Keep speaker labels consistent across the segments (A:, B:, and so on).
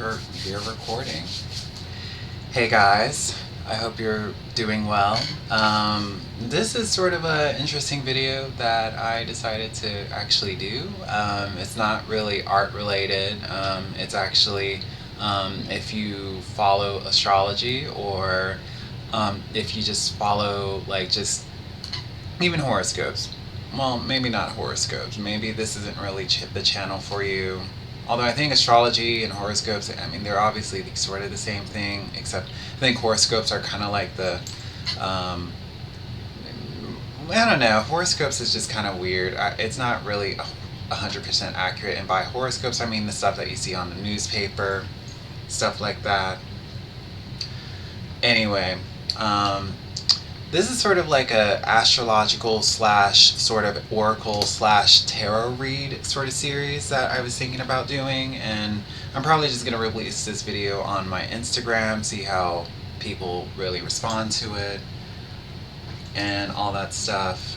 A: we're recording. Hey guys, I hope you're doing well. This is sort of an interesting video that I decided to actually do. It's not really art related. It's actually if you follow astrology or if you just follow like just even horoscopes. Well, maybe not horoscopes. Maybe this isn't really the channel for you. Although I think astrology and horoscopes, I mean, they're obviously sort of the same thing, except I think horoscopes are kind of like um, I don't know, horoscopes is just kind of weird. It's not really 100% accurate, and by horoscopes, I mean the stuff that you see on the newspaper, stuff like that. Anyway, um, this is sort of like a astrological slash sort of oracle slash tarot read sort of series that I was thinking about doing, and I'm probably just gonna release this video on my Instagram, see how people really respond to it, and all that stuff.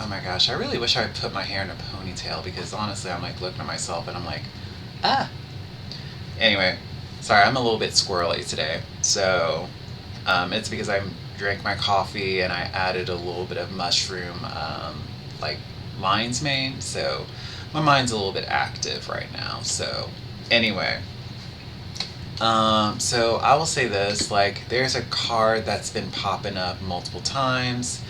A: Oh my gosh, I really wish I would put my hair in a ponytail because honestly, I'm like looking at myself and I'm like, ah. Anyway, sorry, I'm a little bit squirrely today, so it's because I drank my coffee and I added a little bit of mushroom, like lion's mane. So my mind's a little bit active right now. So anyway, so I will say this: like, there's a card that's been popping up multiple times,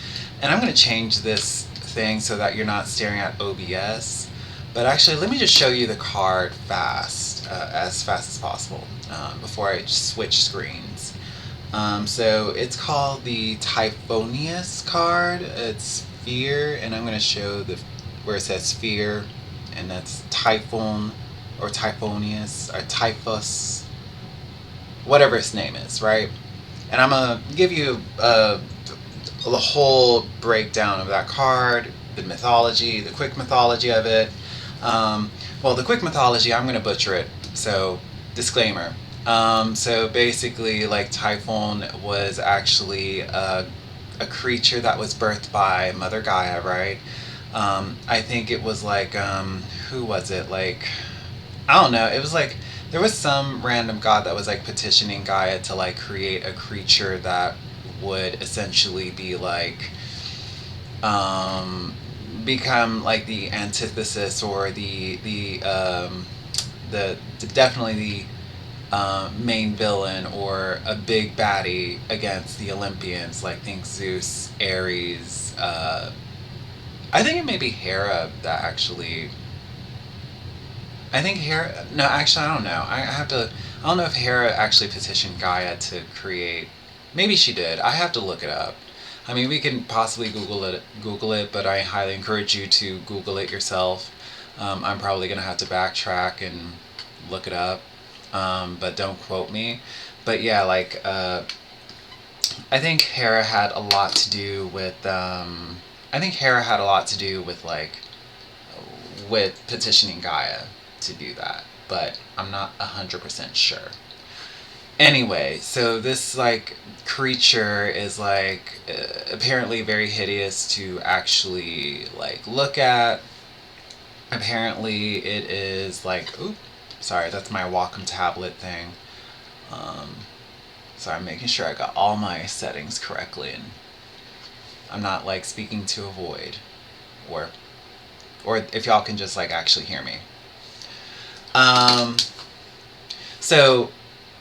A: and I'm gonna change this thing so that you're not staring at OBS. But actually, let me just show you the card as fast as possible, before I switch screens. So it's called the Typhonius card. It's fear, and I'm going to show the where it says fear, and that's Typhon or Typhonius or Typhus, whatever its name is, right? And I'm going to give you the whole breakdown of that card, the mythology, the quick mythology of it. Well, the quick mythology, I'm going to butcher it, so disclaimer. So basically, like, Typhon was actually a creature that was birthed by Mother Gaia, right? I think it was like, who was it? Like, I don't know. It was like, there was some random god that was like petitioning Gaia to like create a creature that would essentially be like, become like the antithesis or the definitely the main villain or a big baddie against the Olympians, like think Zeus, Ares. I think it may be Hera that actually. I think Hera. No, actually, I don't know. I have to. I don't know if Hera actually petitioned Gaia to create. Maybe she did. I have to look it up. I mean, we can possibly Google it, but I highly encourage you to Google it yourself. I'm probably gonna have to backtrack and look it up, but don't quote me. But yeah, like I think Hera had a lot to do with. I think Hera had a lot to do with like with petitioning Gaia to do that, but I'm not 100% sure. Anyway, so this like creature is like apparently very hideous to actually like look at. Apparently, it is like, oop, sorry, that's my Wacom tablet thing. Um, so I'm making sure I got all my settings correctly, and I'm not like speaking to a void, or if y'all can just like actually hear me. Um, so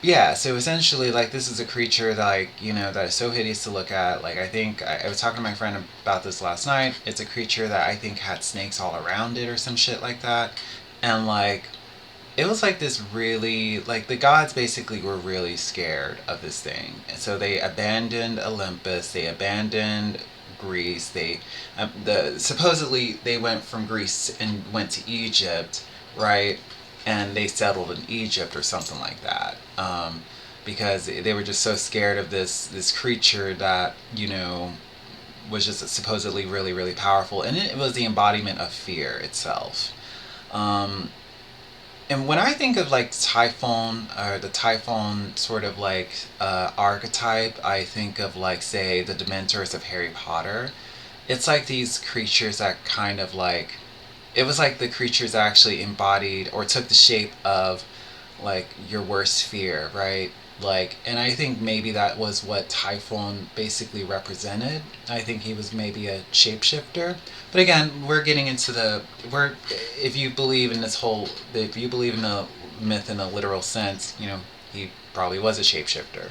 A: yeah, so essentially, like, this is a creature that, like, that is so hideous to look at. Like, I think I was talking to my friend about this last night. It's a creature that I think had snakes all around it or some shit like that. And, like, it was like this really, like, the gods basically were really scared of this thing. And so they abandoned Olympus, they abandoned Greece, supposedly they went from Greece and went to Egypt, right? And they settled in Egypt or something like that, because they were just so scared of this creature that was just supposedly really really powerful, and it was the embodiment of fear itself. Um, and when I think of like Typhon or the Typhon sort of like archetype, I think of like say the Dementors of Harry Potter. It's like these creatures that kind of like it was like the creatures actually embodied or took the shape of like your worst fear, right? Like, and I think maybe that was what Typhon basically represented. I think he was maybe a shapeshifter. But again, we're getting into we're, if you believe in if you believe in the myth in a literal sense, he probably was a shapeshifter.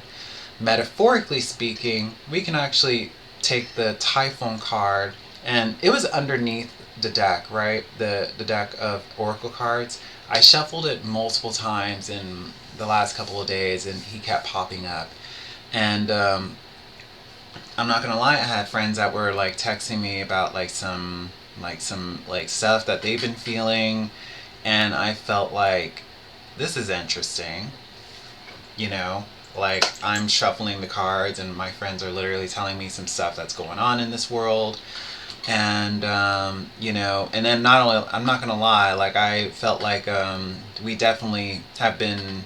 A: Metaphorically speaking, we can actually take the Typhon card, and it was underneath the deck, right? The deck of oracle cards. I shuffled it multiple times in the last couple of days, and he kept popping up. And I'm not gonna lie, I had friends that were like texting me about like some stuff that they've been feeling, and I felt like this is interesting, you know. Like, I'm shuffling the cards, and my friends are literally telling me some stuff that's going on in this world. And and then not only, I'm not gonna lie, like, I felt like we definitely have been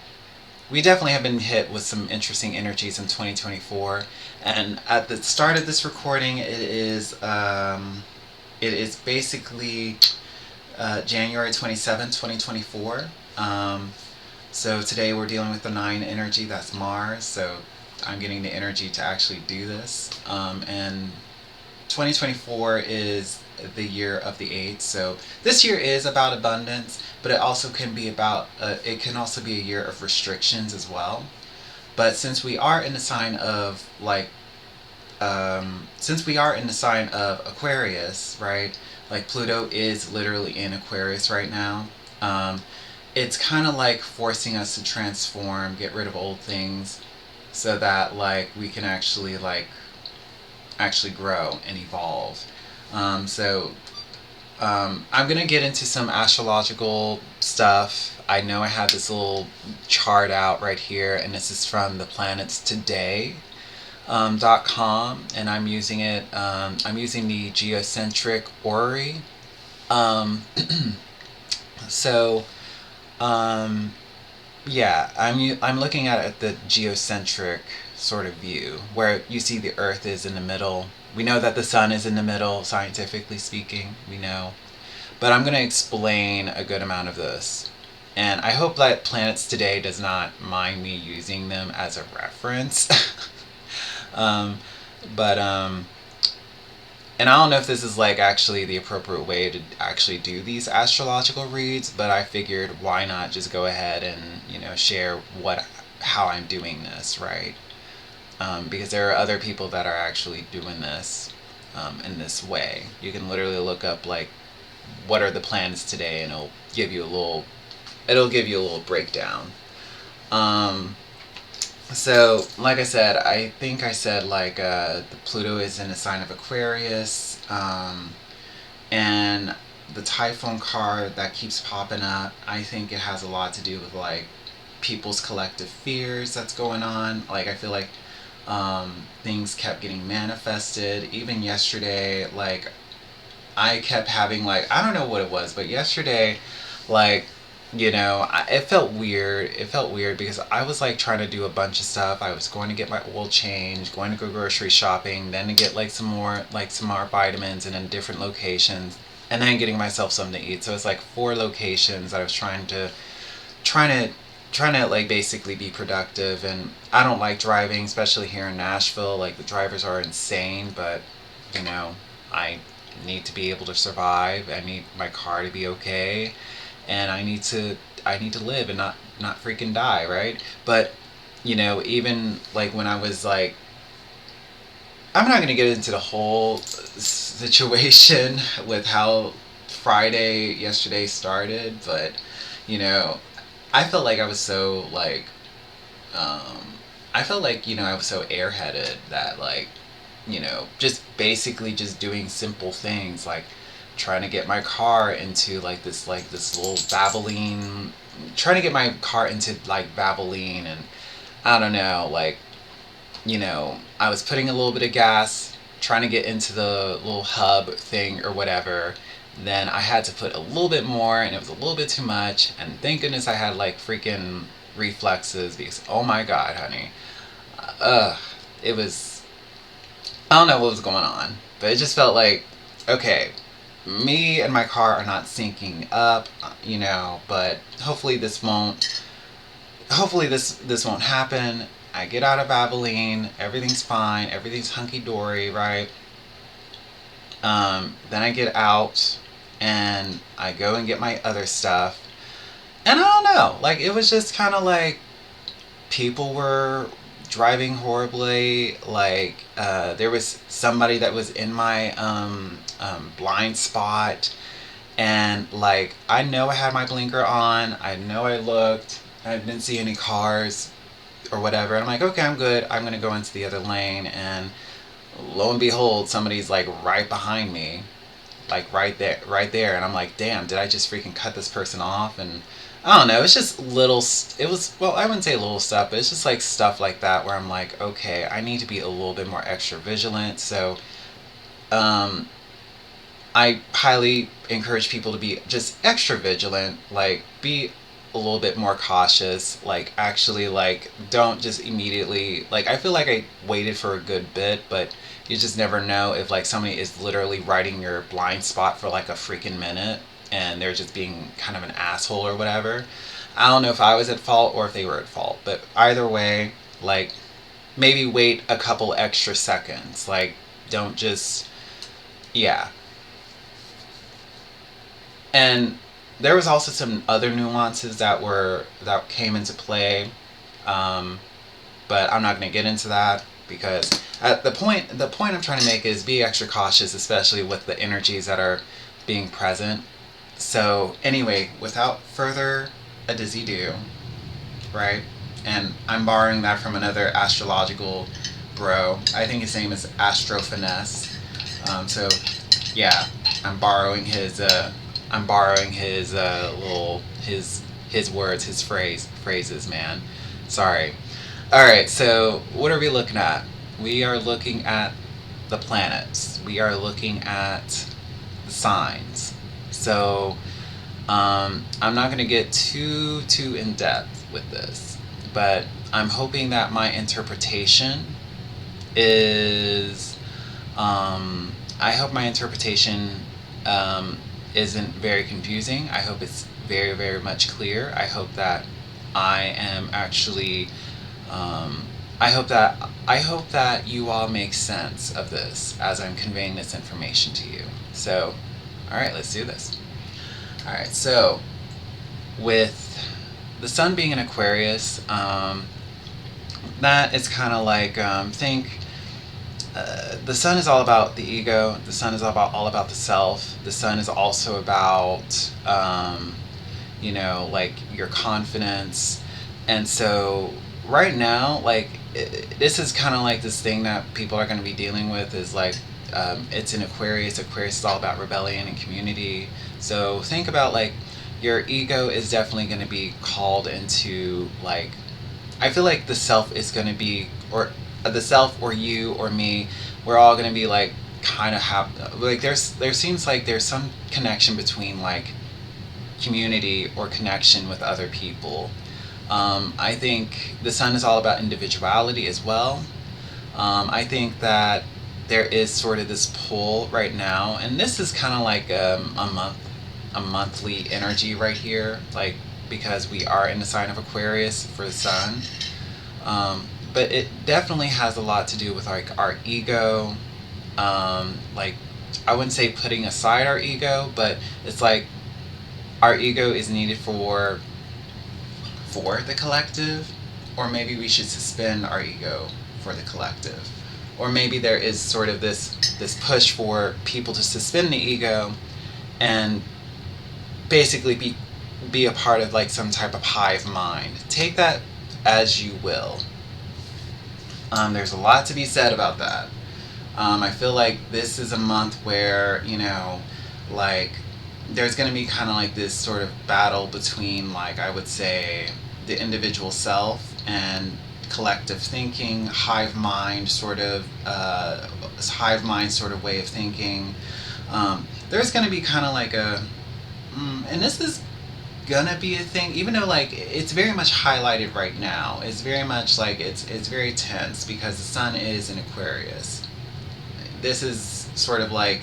A: hit with some interesting energies in 2024. And at the start of this recording, it is basically January 27th, 2024. So today we're dealing with the 9 energy, that's Mars. So I'm getting the energy to actually do this. And 2024 is the year of the 8th. So this year is about abundance, but it also can be it can also be a year of restrictions as well. But since we are in the sign of Aquarius, right? Like, Pluto is literally in Aquarius right now. It's kind of like forcing us to transform, get rid of old things, so that like we can actually grow and evolve. I'm gonna get into some astrological stuff. I know I have this little chart out right here, and this is from the Planets Today. .com, and I'm using it. I'm using the geocentric orrery. Um, so um, yeah, I'm looking at it the geocentric sort of view, where you see the Earth is in the middle. We know that the Sun is in the middle, scientifically speaking. We know, but I'm going to explain a good amount of this. And I hope that Planets Today does not mind me using them as a reference. um, but and I don't know if this is like actually the appropriate way to actually do these astrological reads, but I figured why not just go ahead and share how I'm doing this, right? Because there are other people that are actually doing this in this way. You can literally look up like what are the planets today, and it'll give you a little breakdown. Um, so, like I said, I think I said like the Pluto is in a sign of Aquarius, and the Typhon card that keeps popping up, I think it has a lot to do with like people's collective fears that's going on. Like, I feel like things kept getting manifested. Even yesterday, like, I kept having like, I don't know what it was, but yesterday, like, it felt weird. It felt weird because I was like trying to do a bunch of stuff. I was going to get my oil change, going to go grocery shopping, then to get like some more vitamins and in different locations, and then getting myself something to eat. So it's like 4 locations that I was trying to trying to like basically be productive. And I don't like driving, especially here in Nashville. Like, the drivers are insane, but I need to be able to survive. I need my car to be okay, and I need to live and not freaking die, right? But even like when I was like, I'm not gonna get into the whole situation with how Friday yesterday started, but you know, I felt like I was so like, I felt like I was so airheaded that like, just basically just doing simple things like trying to get my car into like this little Valvoline, trying to get my car into like Valvoline, and I don't know, like, I was putting a little bit of gas, trying to get into the little hub thing or whatever. Then I had to put a little bit more, and it was a little bit too much. And thank goodness I had like freaking reflexes, because oh my god, honey, uh, it was, I don't know what was going on, but it just felt like, okay, me and my car are not syncing up, but hopefully this won't hopefully this won't happen. I get out of Abilene, everything's fine, everything's hunky dory, right? Then I get out and I go and get my other stuff. And I don't know, like it was just kind of like people were driving horribly. Like there was somebody that was in my blind spot, and like I know I had my blinker on. I know I looked. I didn't see any cars or whatever. And I'm like, okay, I'm good. I'm gonna go into the other lane, and lo and behold, somebody's like right behind me, like right there, and I'm like, damn, did I just freaking cut this person off? And I don't know, it's just little, it was, well, I wouldn't say little stuff, but it's just like stuff like that where I'm like, okay, I need to be a little bit more extra vigilant. So um I highly encourage people to be just extra vigilant, like be a little bit more cautious, like actually like don't just immediately, like I feel like I waited for a good bit, but you just never know if like somebody is literally riding your blind spot for like a freaking minute and they're just being kind of an asshole or whatever. I don't know if I was at fault or if they were at fault, but either way, like maybe wait a couple extra seconds. Like don't just, yeah. And there was also some other nuances that came into play, um, but I'm not going to get into that because at the point I'm trying to make is be extra cautious, especially with the energies that are being present. So anyway, without further ado, right? And I'm borrowing that from another astrological bro. I think his name is Astro Finesse. So yeah, I'm borrowing his little his words, his phrases, man. Sorry. All right, so what are we looking at? We are looking at the planets. We are looking at the signs. So I'm not going to get too in depth with this, but I'm hoping that my interpretation is I hope my interpretation isn't very confusing. I hope it's very, very much clear. I hope that I am actually. I hope that you all make sense of this as I'm conveying this information to you. So, all right, let's do this. All right, so with the sun being in Aquarius, that is kind of like think the sun is all about the ego. The sun is all about the self. The sun is also about like your confidence. And so right now, like this is kind of like this thing that people are going to be dealing with is like it's in Aquarius. Aquarius is all about rebellion and community. So think about like your ego is definitely going to be called into like I feel like the self is going to be or the self or you or me, we're all going to be like kind of have like there seems like there's some connection between like community or connection with other people. I think the sun is all about individuality as well. I think that there is sort of this pull right now, and this is kind of like a monthly energy right here, like because we are in the sign of Aquarius for the sun. But it definitely has a lot to do with like our ego. Like I wouldn't say putting aside our ego, but it's like our ego is needed for the collective, or maybe we should suspend our ego for the collective, or maybe there is sort of this push for people to suspend the ego and basically be a part of like some type of hive mind. Take that as you will. There's a lot to be said about that. I feel like this is a month where, like, there's going to be kind of like this sort of battle between, like, I would say, the individual self and collective thinking, hive mind sort of way of thinking. There's going to be kind of like and this is gonna be a thing, even though like it's very much highlighted right now. It's very much like it's very tense because the sun is in Aquarius. This is sort of like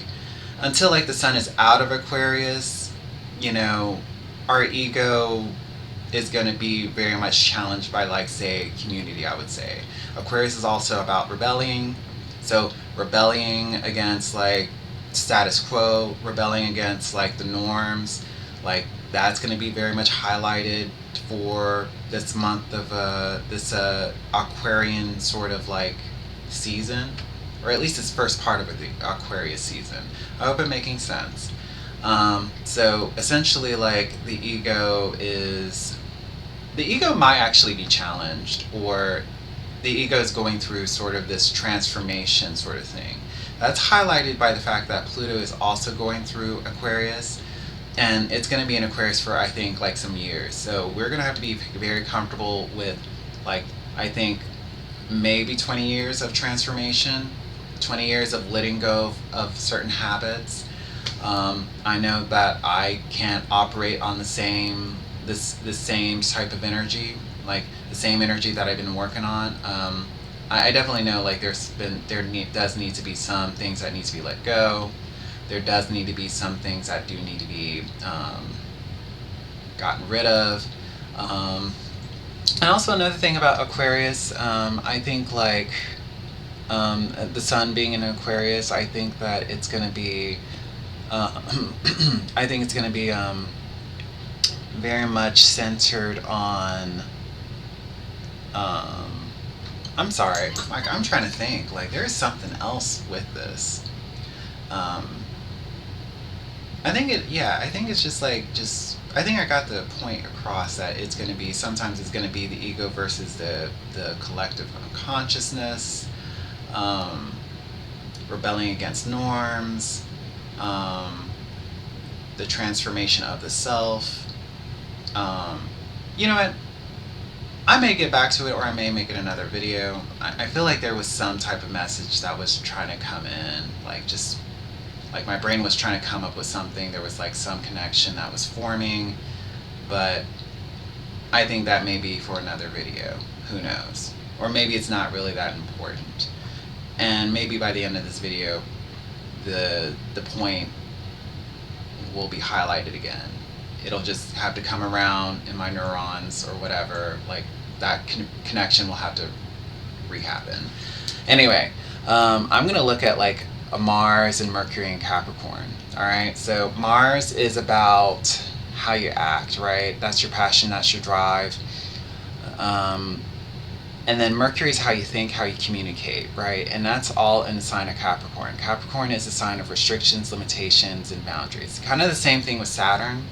A: until like the sun is out of Aquarius, our ego is going to be very much challenged by, like, say, community, I would say. Aquarius is also about rebelling. So rebelling against, like, status quo, rebelling against, like, the norms, like, that's going to be very much highlighted for this month of this Aquarian sort of like season, or at least this first part of the Aquarius season. I hope I'm making sense. So essentially, like, the ego might actually be challenged, or the ego is going through sort of this transformation sort of thing. That's highlighted by the fact that Pluto is also going through Aquarius, and it's going to be in Aquarius for, I think, like, some years. So we're going to have to be very comfortable with, like, I think maybe 20 years of transformation, 20 years of letting go of certain habits. I know that I can't operate on the same type of energy, like the same energy that I've been working on. I definitely know, like, does need to be some things that need to be let go. There does need to be some things that do need to be gotten rid of. And also another thing about Aquarius, I think, like, the sun being in Aquarius, I think that it's going to be, I think it's going to be very much centered on, I'm sorry, like, I'm trying to think, like, there's something else with this. I think it's just like, I think I got the point across that it's going to be, sometimes it's going to be the ego versus the collective consciousness, rebelling against norms, the transformation of the self. You know what? I may get back to it, or I may make it another video. I feel like there was some type of message that was trying to come in, like, just like my brain was trying to come up with something. There was, like, some connection that was forming, but I think that may be for another video. Who knows? Or maybe it's not really that important. And maybe by the end of this video, the point will be highlighted again. It'll just have to come around in my neurons or whatever. Like, that connection will have to rehappen. Anyway, I'm gonna look at, like, a Mars and Mercury and Capricorn. All right, so Mars is about how you act, right? That's your passion, that's your drive. And then Mercury is how you think, how you communicate, right? And that's all in the sign of Capricorn. Capricorn is a sign of restrictions, limitations, and boundaries. Kind of the same thing with Saturn,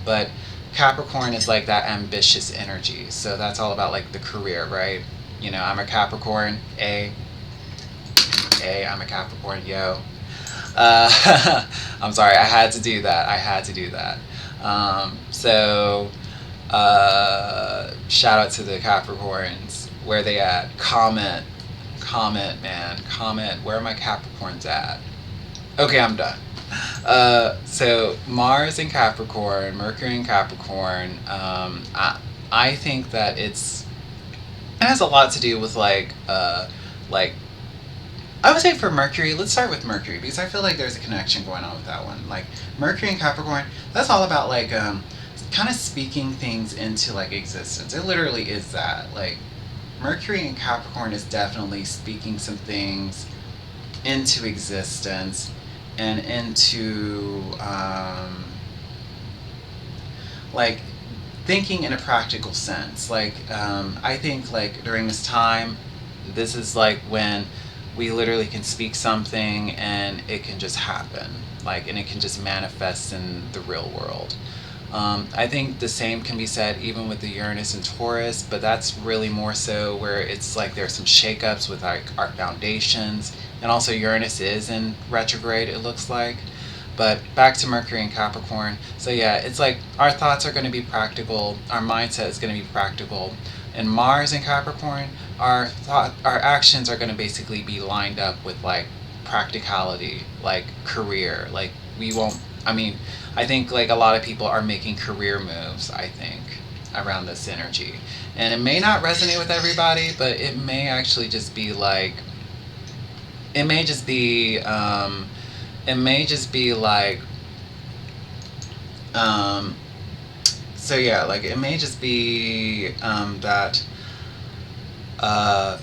A: but Capricorn is like that ambitious energy. So that's all about, like, the career, right? You know, I'm a Capricorn, I'm a Capricorn, yo. I'm sorry, I had to do that. So, shout out to the Capricorns. Where they at? Comment, man. Comment, where are my Capricorns at? Okay, I'm done. So Mars in Capricorn, Mercury in Capricorn, I think that it has a lot to do with, like, I would say for Mercury, let's start with Mercury, because I feel like there's a connection going on with that one. Like, Mercury and Capricorn, that's all about, like, kind of speaking things into, like, existence. It literally is that. Like, Mercury and Capricorn is definitely speaking some things into existence and into, like, thinking in a practical sense. Like, I think, like, during this time, this is, like, when we literally can speak something and it can just happen, like, and it can just manifest in the real world. I think the same can be said even with the Uranus and Taurus, but that's really more so where it's like there's some shakeups with, like, our foundations, and also Uranus is in retrograde, it looks like. But back to Mercury and Capricorn. So yeah, it's like our thoughts are going to be practical, our mindset is going to be practical, and Mars in Capricorn, our actions are going to basically be lined up with, like, practicality, like career. Like, we won't, I mean, I think, like, a lot of people are making career moves, I think, around this energy. And it may not resonate with everybody, but it may actually just be like, it may just be So yeah, like it may just be that uh,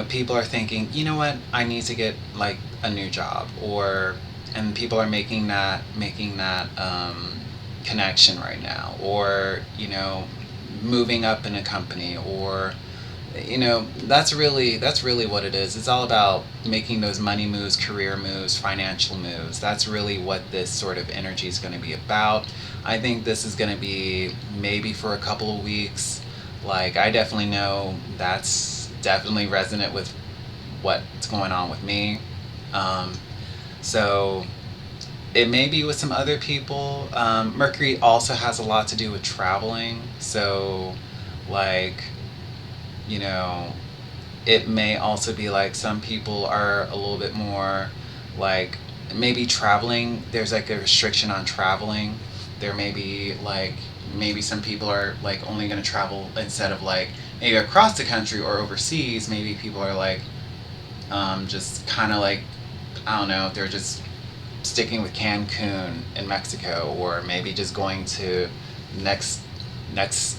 A: people are thinking, you know what, I need to get like a new job, or and people are making that connection right now, or moving up in a company, or that's really what it is. It's all about making those money moves, career moves, financial moves. That's really what this sort of energy is going to be about. I think this is going to be maybe for a couple of weeks. Like, I definitely know that's definitely resonant with what's going on with me. um, so it may be with some other people. Mercury also has a lot to do with traveling, so like, you know it may also be like some people are a little bit more like, maybe traveling, there's like a restriction on traveling. There may be like, maybe some people are like only going to travel, instead of like maybe across the country or overseas, maybe people are like just kind of like, I don't know, they're just sticking with Cancun in Mexico, or maybe just going to next next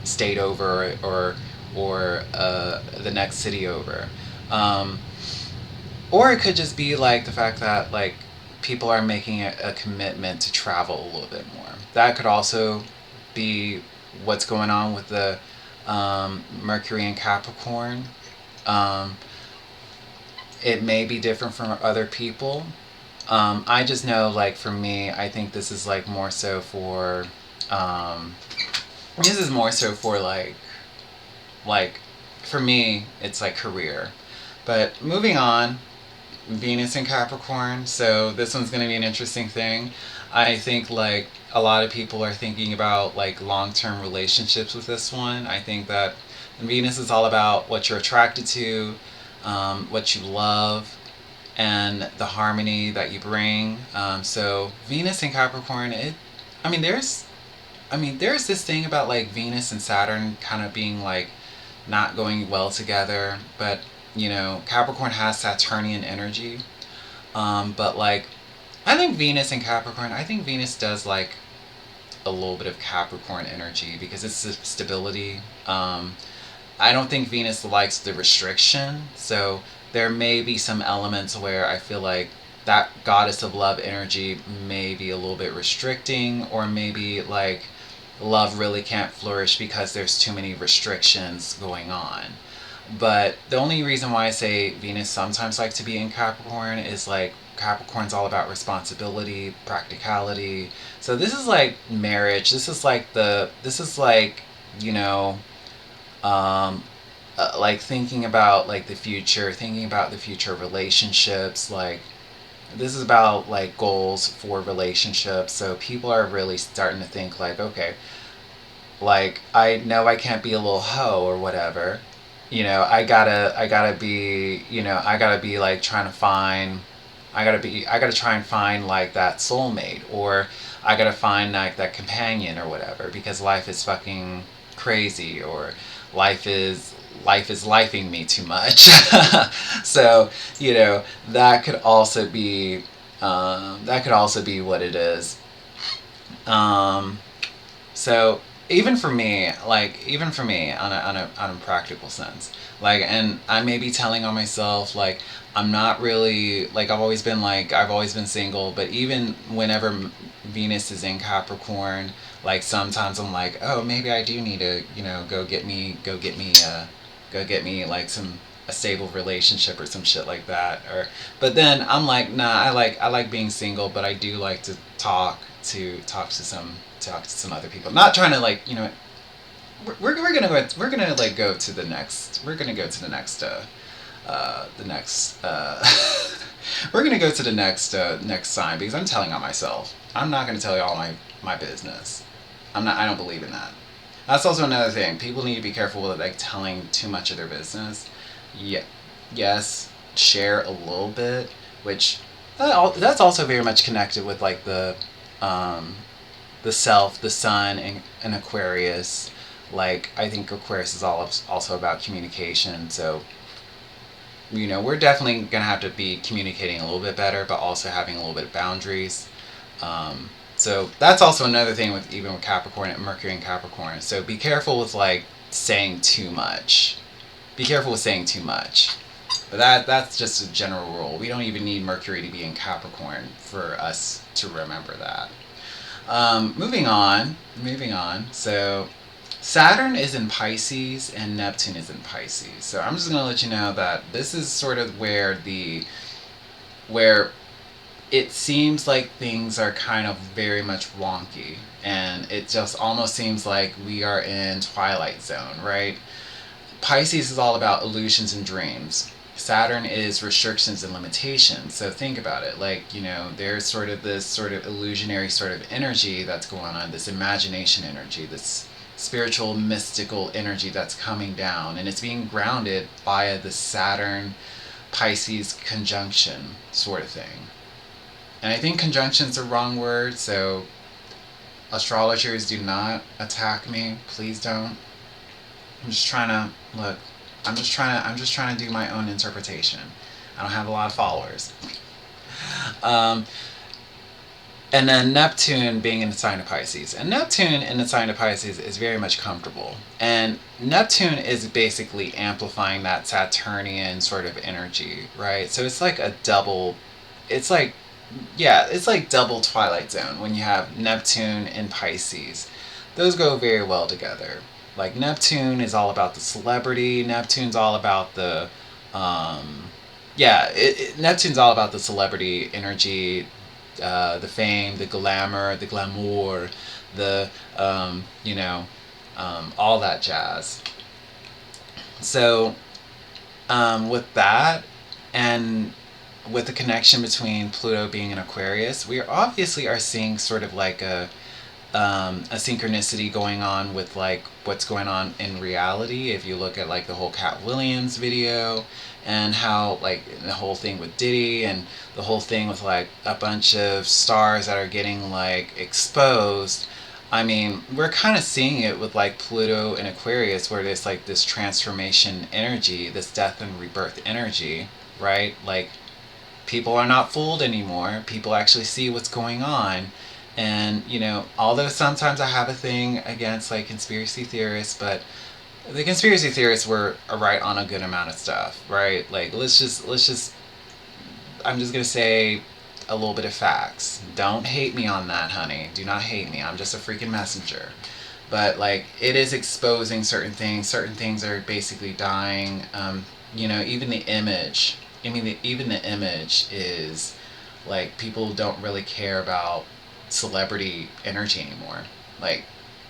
A: state over, or the next city over. Um, or it could just be like the fact that like people are making a commitment to travel a little bit more. That could also be what's going on with the Mercury and Capricorn. Um, it may be different from other people. I just know, like, for me, I think this is like more so for um, this is more so for like for me it's like career. But moving on, Venus in Capricorn, so this one's going to be an interesting thing. I think like a lot of people are thinking about like long-term relationships with this one. I think that Venus is all about what you're attracted to, what you love, and the harmony that you bring. So Venus in Capricorn, I mean, there's, there's this thing about like Venus and Saturn kind of being like not going well together, but Capricorn has Saturnian energy. But like, I think Venus and Capricorn, I think Venus does like a little bit of Capricorn energy because it's the stability. I don't think Venus likes the restriction, so there may be some elements where I feel like that goddess of love energy may be a little bit restricting, or maybe like love really can't flourish because there's too many restrictions going on. But the only reason why I say Venus sometimes likes to be in Capricorn is like Capricorn's all about responsibility, practicality. So this is like marriage. This is like, you know, um, like thinking about like the future, thinking about the future relationships. Like, this is about like goals for relationships. So people are really starting to think like, okay, like I know I can't be a little hoe or whatever. I gotta be, I gotta be like trying to find, I gotta try and find like that soulmate, or I gotta find like that companion or whatever, because life is fucking crazy, or life is life is lifing me too much. So, that could also be, what it is. Um, so even for me, on a practical sense, like, and I may be telling on myself, like, I'm not really like, I've always been single, but even whenever Venus is in Capricorn, like sometimes I'm like, oh, maybe I do need to, go get me like a stable relationship or some shit like that. Or but then I'm like, nah, I like being single, but I do like to talk to some other people. Not trying to like, we're gonna go to the next, the next we're gonna go to the next sign, because I'm telling on myself. I'm not gonna tell you all my business. I don't believe in that. That's also another thing. People need to be careful with like telling too much of their business. Yeah, yes, share a little bit, which that's also very much connected with like um, the self, the sun, and Aquarius. Like, I think Aquarius is also about communication. So, we're definitely gonna have to be communicating a little bit better, but also having a little bit of boundaries. Um, So that's also another thing with even with Capricorn and Mercury and Capricorn. So be careful with like saying too much. Be careful with saying too much. But that's just a general rule. We don't even need Mercury to be in Capricorn for us to remember that. Moving on. Moving on. So Saturn is in Pisces and Neptune is in Pisces. So I'm just gonna let you know that this is sort of where it seems like things are kind of very much wonky, and it just almost seems like we are in Twilight Zone, right? Pisces is all about illusions and dreams. Saturn is restrictions and limitations. So think about it. Like, there's sort of this sort of illusionary sort of energy that's going on, this imagination energy, this spiritual, mystical energy that's coming down. And it's being grounded via the Saturn Pisces conjunction sort of thing. And I think conjunction's the wrong word, so astrologers, do not attack me. Please don't. I'm just trying to look. I'm just trying to do my own interpretation. I don't have a lot of followers. Um, and then Neptune being in the sign of Pisces. And Neptune in the sign of Pisces is very much comfortable. And Neptune is basically amplifying that Saturnian sort of energy, right? So it's like a double, it's like, yeah, it's like double Twilight Zone when you have Neptune and Pisces. Those go very well together. Like Neptune is all about the celebrity. Neptune's all about the, Neptune's all about the celebrity energy, the fame, the glamour, the glamour, the, all that jazz. So, with that, and with the connection between Pluto being in Aquarius, we obviously are seeing sort of like a synchronicity going on with like what's going on in reality. If you look at like the whole Cat Williams video and how like the whole thing with Diddy and the whole thing with like a bunch of stars that are getting like exposed. I mean, we're kind of seeing it with like Pluto and Aquarius, where there's like this transformation energy, this death and rebirth energy, right? Like people are not fooled anymore. People actually see what's going on. And, although sometimes I have a thing against like conspiracy theorists, but the conspiracy theorists were right on a good amount of stuff, right? Like let's just I'm just going to say a little bit of facts. Don't hate me on that, honey. Do not hate me. I'm just a freaking messenger. But like it is exposing certain things. Certain things are basically dying. Even the image. I mean, even the image is like people don't really care about celebrity energy anymore. Like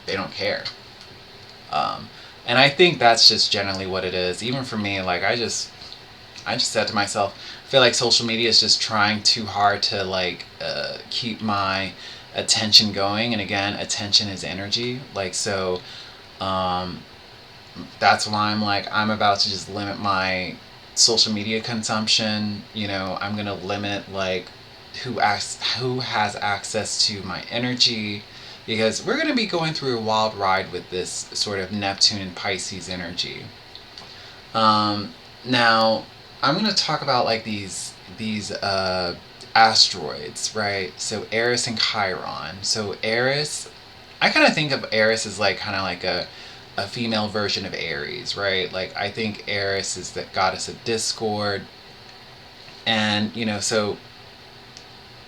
A: they don't care. Um, and I think that's just generally what it is. Even for me, like I just said to myself, I feel like social media is just trying too hard to like keep my attention going. And again, attention is energy. Like so, um, that's why I'm about to just limit my social media consumption. I'm gonna limit like who has access to my energy, because we're gonna be going through a wild ride with this sort of Neptune and Pisces energy. Now I'm gonna talk about like these asteroids, right? So Eris and Chiron. So Eris, I kind of think of Eris as like kind of like a female version of Aries, right? Like I think Eris is the goddess of discord, and so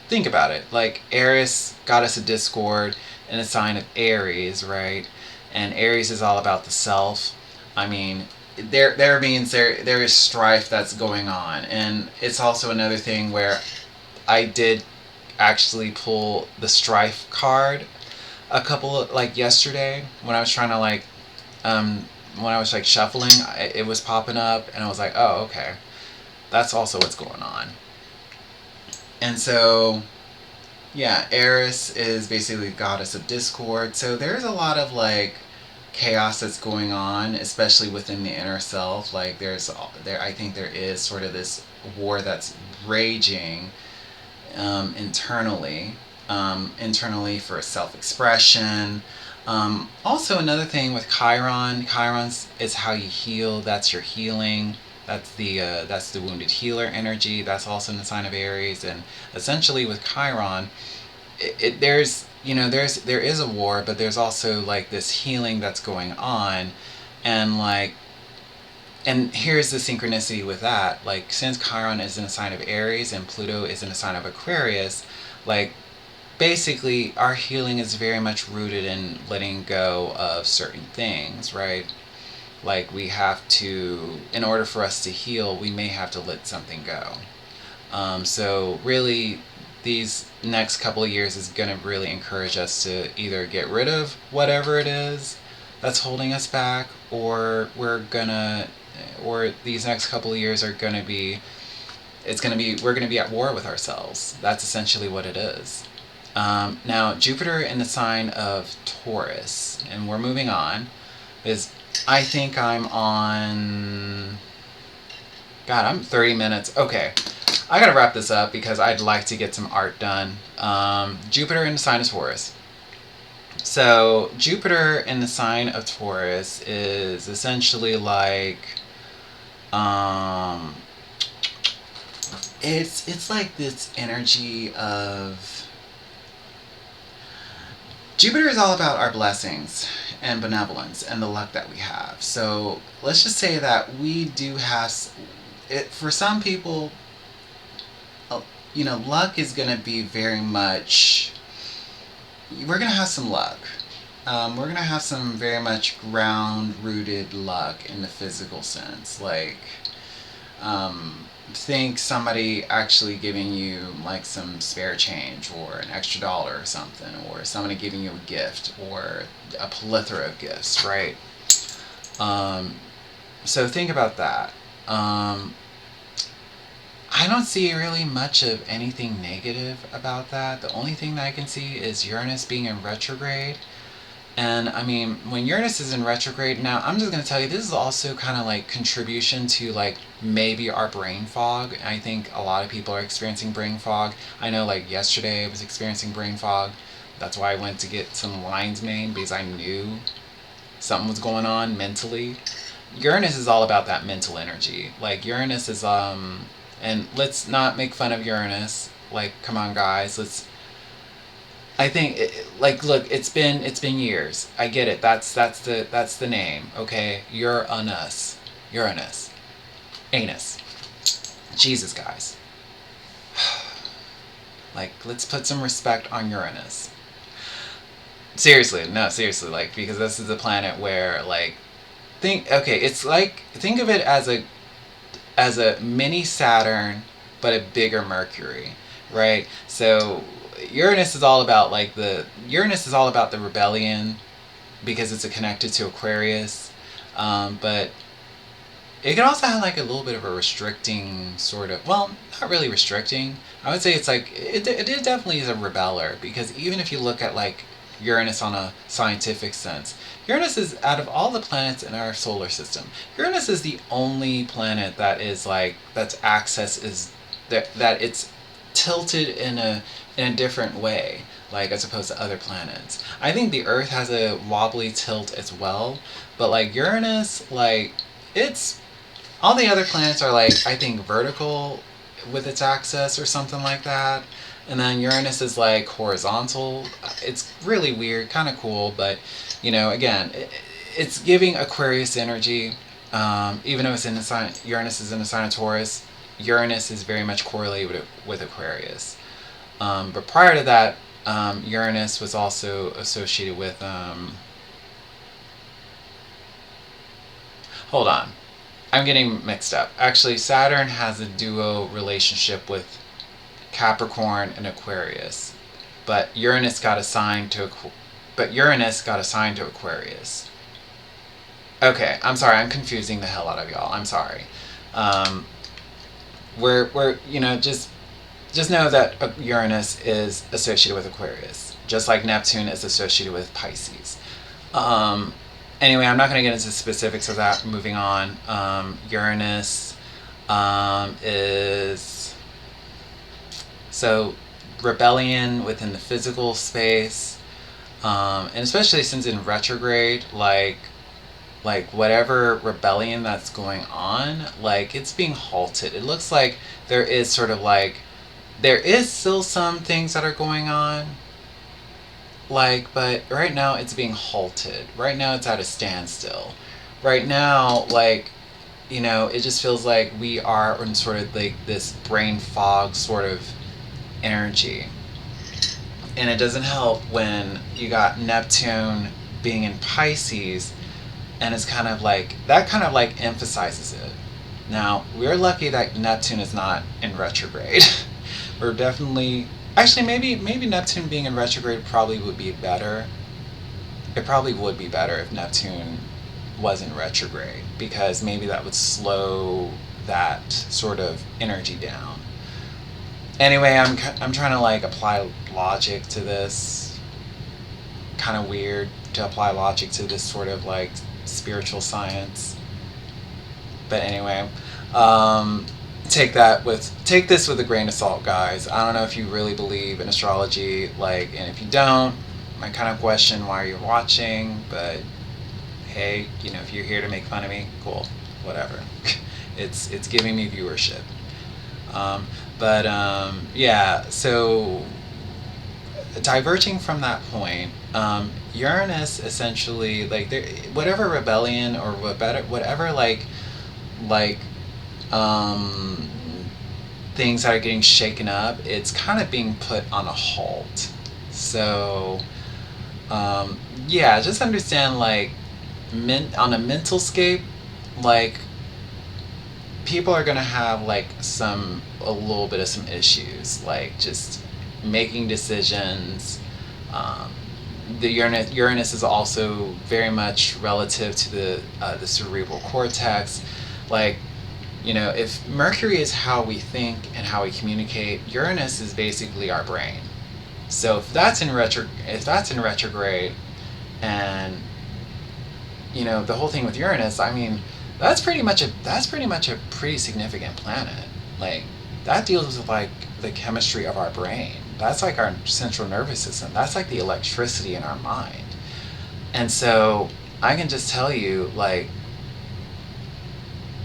A: think about it. Like Eris, goddess of discord, in a sign of Aries, right? And Aries is all about the self. I mean, there means there is strife that's going on, and it's also another thing where I did actually pull the strife card a couple of, like yesterday when I was trying to like when I was like shuffling, it was popping up, and I was like, oh, okay, that's also what's going on. And so, yeah, Eris is basically the goddess of discord. So there's a lot of like chaos that's going on, especially within the inner self. Like I think there is sort of this war that's raging internally for self-expression. Also, another thing with Chiron's is how you heal. That's your healing. That's the wounded healer energy. That's also in the sign of Aries. And essentially with Chiron, there's there is a war, but there's also like this healing that's going on, and like, and here's the synchronicity with that. Like, since Chiron is in a sign of Aries and Pluto is in a sign of Aquarius, like, basically our healing is very much rooted in letting go of certain things, right? Like, we have to, in order for us to heal, we may have to let something go. So really, these next couple of years is going to really encourage us to either get rid of whatever it is that's holding us back, or or these next couple of years are going to be, we're going to be at war with ourselves. That's essentially what it is. Now, Jupiter in the sign of Taurus, and we're moving on, is, I think I'm on, God, I'm 30 minutes. Okay. I gotta wrap this up because I'd like to get some art done. Jupiter in the sign of Taurus. So, Jupiter in the sign of Taurus is essentially like, um, it's like this energy of, Jupiter is all about our blessings and benevolence and the luck that we have. So let's just say that we do have it. For some people, luck is going to be very much, we're going to have some luck. We're going to have some very much ground rooted luck in the physical sense. Like, think somebody actually giving you like some spare change or an extra dollar or something, or somebody giving you a gift or a plethora of gifts, right? So think about that. I don't see really much of anything negative about that. The only thing that I can see is Uranus being in retrograde. And I mean, when Uranus is in retrograde, now I'm just going to tell you, this is also kind of like contribution to like maybe our brain fog. I think a lot of people are experiencing brain fog. I know like yesterday I was experiencing brain fog. That's why I went to get some lion's mane, because I knew something was going on mentally. Uranus is all about that mental energy. Like, Uranus is, and let's not make fun of Uranus. Like, come on guys, I think, like, look, it's been years. I get it. That's the name. Okay, Uranus, anus. Jesus, guys. Like, let's put some respect on Uranus. Seriously, no, seriously, like, because this is a planet where, like, it's like, think of it as a mini Saturn, but a bigger Mercury, right? So Uranus is all about the rebellion, because it's connected to Aquarius, but it can also have like a little bit of a restricting sort of, well, not really restricting. I would say it's like, it definitely is a rebeller, because even if you look at like Uranus on a scientific sense, Uranus is, out of all the planets in our solar system, Uranus is the only planet that is like, that's axis is, that it's tilted in a different way, like, as opposed to other planets. I think the Earth has a wobbly tilt as well, but like Uranus, like, it's, all the other planets are like, I think, vertical with its axis or something like that. And then Uranus is like horizontal. It's really weird, kind of cool, but again, it's giving Aquarius energy. Even though it's in the sign, Uranus is in the sign of Taurus, Uranus is very much correlated with Aquarius. But prior to that, Uranus was also associated with. Hold on. I'm getting mixed up. Actually, Saturn has a duo relationship with Capricorn and Aquarius, but Uranus got assigned to Aquarius. Okay, I'm sorry. I'm confusing the hell out of y'all. I'm sorry. We're just know that Uranus is associated with Aquarius, just like Neptune is associated with Pisces. Anyway, I'm not going to get into specifics of that. Moving on. Uranus is, so, rebellion within the physical space, and especially since in retrograde, like whatever rebellion that's going on, like, it's being halted. It looks like there is sort of like, there is still some things that are going on, like, but right now it's being halted. Right now it's at a standstill. Right now, like, it just feels like we are in sort of like this brain fog sort of energy. And it doesn't help when you got Neptune being in Pisces, and it's kind of like that kind of like emphasizes it. Now, we're lucky that Neptune is not in retrograde. We're definitely actually maybe Neptune being in retrograde probably would be better. It probably would be better if Neptune wasn't retrograde, because maybe that would slow that sort of energy down. Anyway, I'm trying to like apply logic to this. Kind of weird to apply logic to this sort of like spiritual science. But anyway, um, take this with a grain of salt, guys. I don't know if you really believe in astrology, like, and if you don't, I kind of question why you're watching. But hey, if you're here to make fun of me, cool, whatever. It's giving me viewership. Yeah, so diverging from that point, Uranus essentially like whatever rebellion or whatever like um, things that are getting shaken up, it's kind of being put on a halt. So yeah, just understand like on a mental scape, like people are gonna have like a little bit of some issues, like just making decisions. Um, the Uranus is also very much relative to the cerebral cortex. Like, if Mercury is how we think and how we communicate, Uranus is basically our brain. So if that's in retrograde, and the whole thing with Uranus, I mean, that's pretty much a pretty significant planet. Like, that deals with like the chemistry of our brain. That's like our central nervous system. That's like the electricity in our mind. And so I can just tell you, like,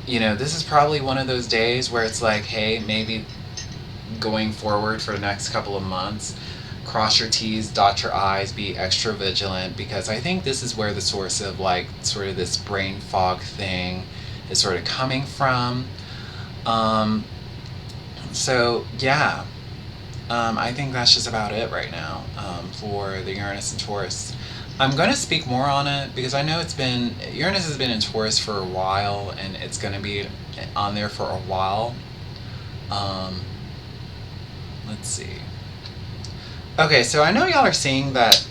A: this is probably one of those days where it's like, hey, maybe going forward for the next couple of months, cross your T's, dot your I's, be extra vigilant, because I think this is where the source of like sort of this brain fog thing is sort of coming from. Um, so yeah, I think that's just about it right now for the Uranus and Taurus. I'm going to speak more on it because I know Uranus has been in Taurus for a while, and it's going to be on there for a while. Um, let's see. Okay, so I know y'all are seeing that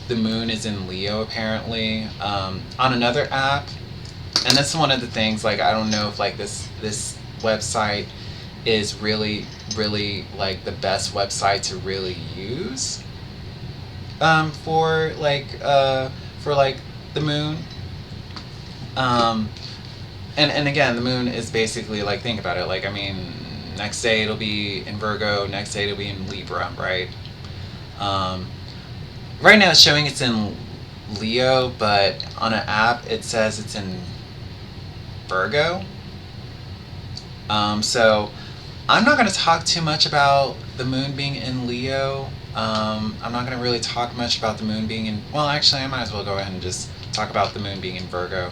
A: the moon is in Leo apparently on another app, and that's one of the things. Like, I don't know if like this website is really like the best website to really use for like the moon. Um, and again, the moon is basically like, think about it. Like, I mean, next day it'll be in Virgo, next day it'll be in Libra, right? Um, right now it's showing it's in Leo, but on an app it says it's in Virgo. So I'm not going to talk too much about the moon being in Leo. I'm not going to really talk much about the moon being in. Well, actually, I might as well go ahead and just talk about the moon being in Virgo.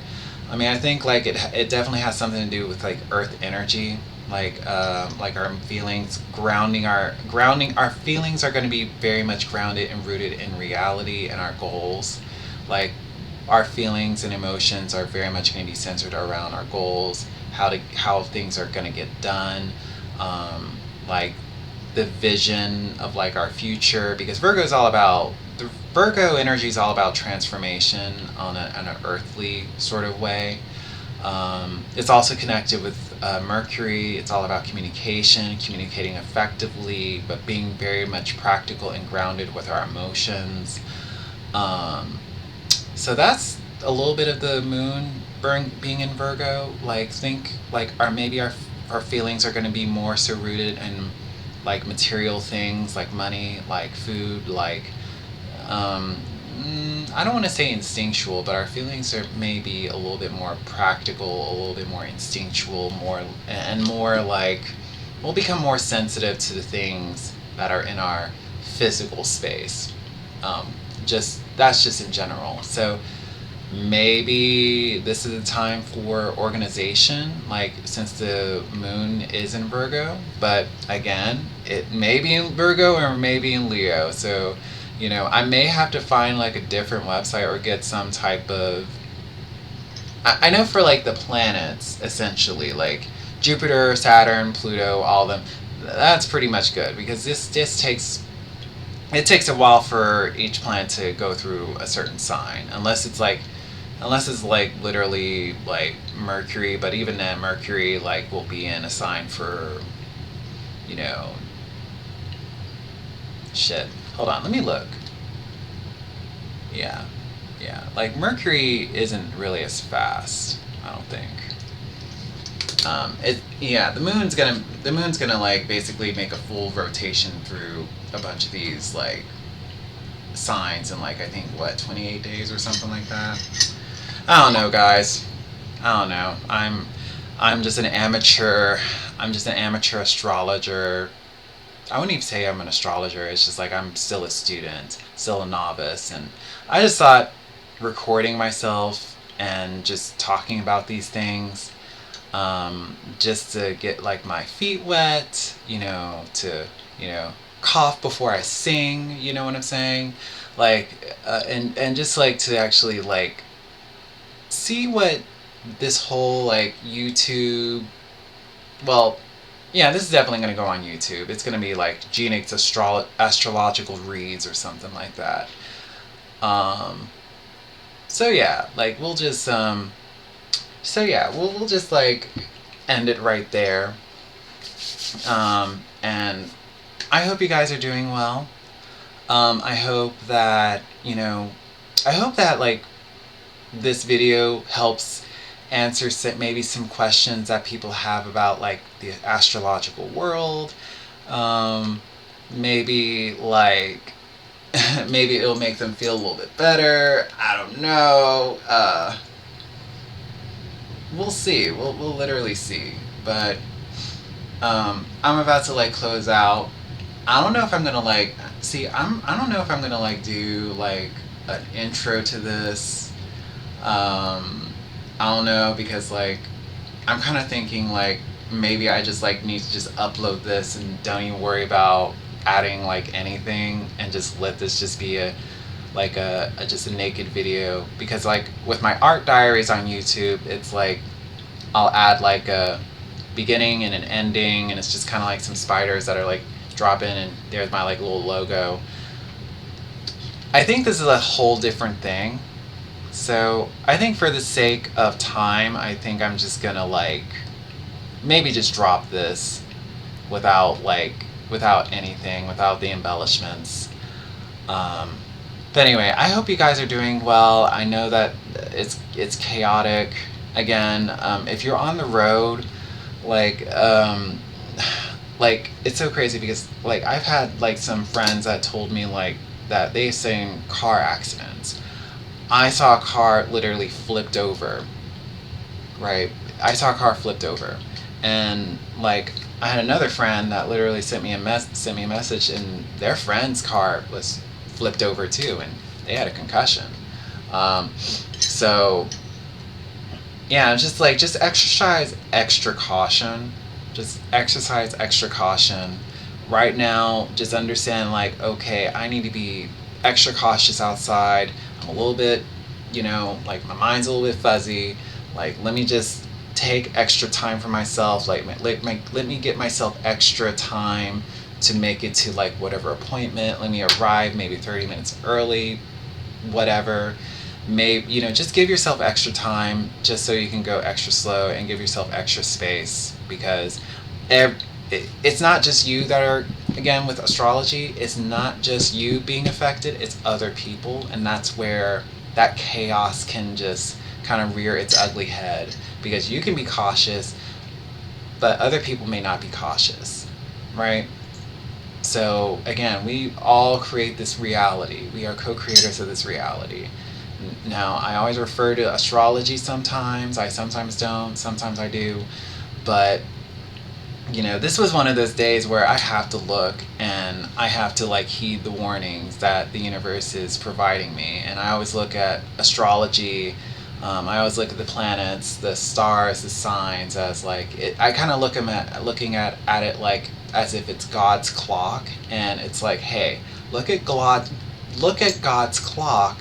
A: I mean, I think like it definitely has something to do with like Earth energy, like our feelings, grounding. Our feelings are going to be very much grounded and rooted in reality and our goals. Like, our feelings and emotions are very much going to be centered around our goals, how things are going to get done, like the vision of like our future, because the Virgo energy is all about transformation on an earthly sort of way. It's also connected with Mercury. It's all about communicating effectively, but being very much practical and grounded with our emotions. Um, so that's a little bit of the moon being in Virgo. Like, think like our feelings are going to be more so rooted in like material things, like money, like food, like um, I don't want to say instinctual, but our feelings are maybe a little bit more practical, a little bit more instinctual, more like we'll become more sensitive to the things that are in our physical space. Um, just that's just in general. So maybe this is a time for organization, like since the moon is in Virgo, but again, it may be in Virgo or maybe in Leo. So, I may have to find like a different website or get some type of. I know for like the planets, essentially, like Jupiter, Saturn, Pluto, all of them, that's pretty much good because this takes it takes a while for each planet to go through a certain sign, unless it's like literally like Mercury, but even then Mercury like will be in a sign for, you know, shit. Hold on, let me look. Yeah. Yeah. Like Mercury isn't really as fast, I don't think. It yeah, the moon's gonna like basically make a full rotation through a bunch of these like signs in like I think what 28 days or something like that. I don't know, guys. I don't know. I'm just an amateur. I'm just an amateur astrologer. I wouldn't even say I'm an astrologer. It's just like I'm still a student, still a novice, and I just thought recording myself and just talking about these things, just to get like my feet wet, to cough before I sing. You know what I'm saying? Like, and just like to actually like see what this whole like YouTube. Well, yeah, this is definitely going to go on YouTube. It's going to be like Genix astrological reads or something like that. Um, so yeah, like we'll just we'll just like end it right there. And I hope you guys are doing well. I hope that like this video helps answer maybe some questions that people have about like the astrological world. Um, maybe like maybe it'll make them feel a little bit better. I don't know. We'll see. We'll literally see. But I'm about to like close out. I don't know if I'm gonna like see. I don't know if I'm gonna like do like an intro to this. I don't know because like I'm kind of thinking like maybe I just like need to just upload this and don't even worry about adding like anything and just let this just be a just a naked video because like with my art diaries on YouTube it's like I'll add like a beginning and an ending and it's just kind of like some spiders that are like dropping and there's my like little logo. I think this is a whole different thing. So I think for the sake of time, I think I'm just gonna like maybe just drop this without anything, without the embellishments. Um, but anyway, I hope you guys are doing well. I know that it's chaotic. Again, if you're on the road, like like it's so crazy because like I've had like some friends that told me like that they seen car accidents. I saw a car literally flipped over, right? I saw a car flipped over, and like I had another friend that literally sent me a message, and their friend's car was flipped over too, and they had a concussion. So yeah, it's just like just exercise extra caution, just exercise extra caution. Right now, just understand like okay, I need to be extra cautious outside. I'm a little bit, like my mind's a little bit fuzzy. Like let me just take extra time for myself. Like let me get myself extra time to make it to like whatever appointment. Let me arrive maybe 30 minutes early, whatever. Maybe just give yourself extra time just so you can go extra slow and give yourself extra space because it's not just you that are, again with astrology, it's not just you being affected, it's other people, and that's where that chaos can just kind of rear its ugly head because you can be cautious but other people may not be cautious, right? So again, we all create this reality. We are co-creators of this reality. Now, I always refer to astrology sometimes. I sometimes don't. Sometimes I do. But, this was one of those days where I have to look and then I have to like heed the warnings that the universe is providing me. And I always look at astrology. I always look at the planets, the stars, the signs as like it, I kind of looking at it like as if it's God's clock, and it's like, hey, look at God's clock,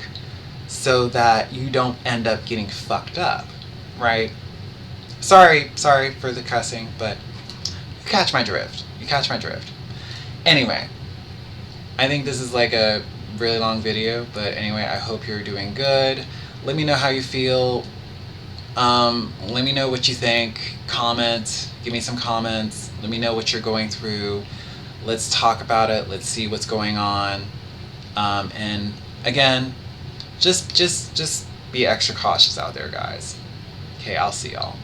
A: so that you don't end up getting fucked up, right? Sorry for the cussing, but you catch my drift. You catch my drift. Anyway, I think this is like a really long video, but anyway, I hope you're doing good. Let me know how you feel. Let me know what you think. Comment. Give me some comments. Let me know what you're going through. Let's talk about it. Let's see what's going on. And again, just be extra cautious out there, guys. Okay, I'll see y'all.